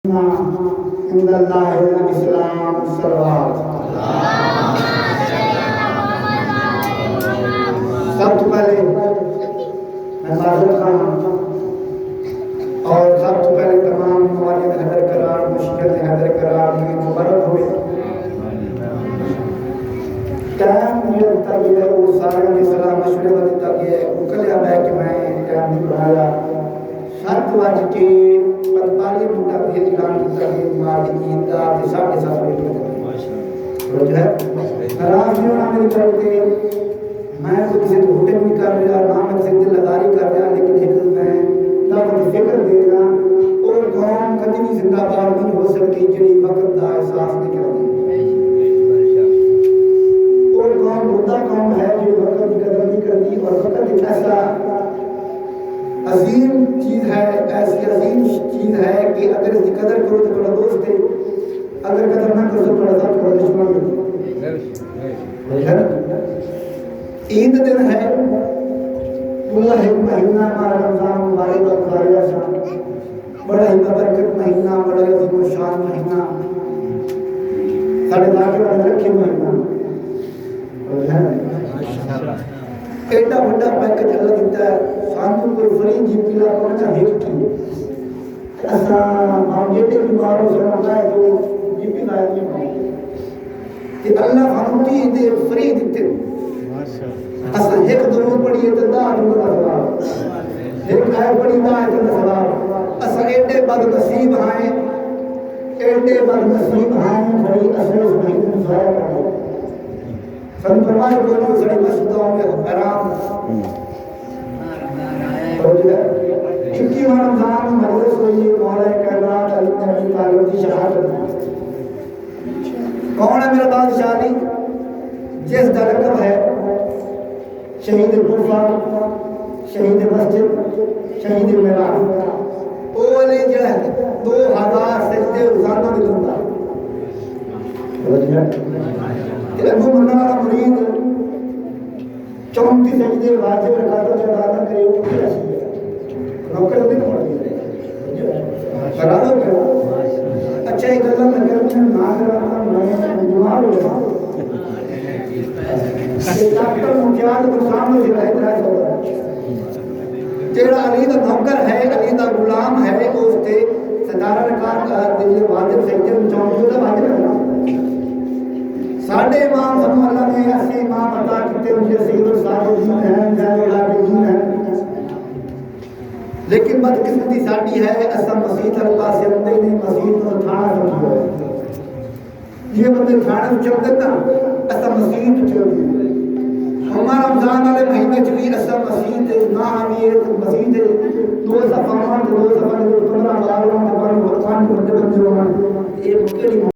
इस्लाम सबसे पहले मैं माजूर खान और सबसे पहले तमाम वालिद हैदर करार मुश्किल हैदर करार की मुबारक हुए टाइम मुझे तक ये वो सारे की सलाह मशवरे तक ये कल याद है कि मैं टाइम नहीं बनाया 7 बज के 45 मिनट के ऐलान किया कि मादी ईद का 7:30 बजे रोज है आराम से होना मेरी करते मैं तो किसी को होटल नहीं कर रहा ना मैं किसी दिल लगारी कर रहा लेकिन एक मैं तब फिक्र दे रहा और कौम कभी भी जिंदाबाद नहीं हो सकती जड़ी वक्त का एहसास नहीं करती और कौम मुद्दा कौम है जो वक्त की कदर नहीं करती और वक्त एक ऐसा अजीम चीज है ऐसी अजीम चीज है कि अगर इसकी कदर करो तो थोड़ा दोस्त है अगर कदर ना करो तो थोड़ा सा थोड़ा दुश्मन है ईद दिन है पूरा एक महीना हमारा रमजान मुबारक और गुजारिया सा बड़ा ही बरकत महीना बड़ा ही अजीम शान महीना साढ़े लाख रखे महीना एडा बड़ा पैकेज अल्लाह देता है सानू कोई फ्री जीपी ला पहुंचा हेल्थ की ऐसा हम जेटे बीमारों से होता है तो जीपी लाया नहीं कि अल्लाह हम की दे फ्री देते असा एक दरूद पढ़िए तो 10 रुपए का सवाब एक आयत पढ़ी 10 रुपए का सवाब असा एडे बदनसीब हैं भाई असले महीने में जाया करो संतमाय को सड़ी मस्जिदों में हराम इनकी रमजान मजलिस हुई मौला कायनात अली नबी तालिब की शहादत कौन है मेरा बादशाह अली जिसका लक़ब है शहीद कुफा शहीद मस्जिद शहीद मेराज वो वाले जो है 2000 सजदे रोजाना में दूंगा अबू मुन्ना वाला मुरीद 34 सजदे वाजिब रकातों के अदा करे वो कैसी है नौकर नहीं पड़ रही करा दो अच्छा एक गल्ला मैं करता ना करा मैं बीमार हो गया डॉक्टर मुखियाल को सामने से इतना होगा जेड़ा अली दा नौकर है अली दा गुलाम है उसते 17 रकात का दिल वाजिब सजदे में 34 का वाजिब है साढ़े इमाम सल्लल्लाहु अलैहि वसल्लम ने ऐसे इमाम अता किए मुझे सैयदुल सालिहीन हैं ज़ैनुल आबिदीन हैं लेकिन बदकिस्मती साडी है असा मसीह अल पास अंदे नहीं मसीह को थाना समझो ये बंदे थाने में चल देता असा मसीह तो चल हमारा रमजान वाले महीने च भी असा मसीह ते ना आवीए तो मसीह ते 2 सफा 15 15 15 बंदे होना ये मुश्किल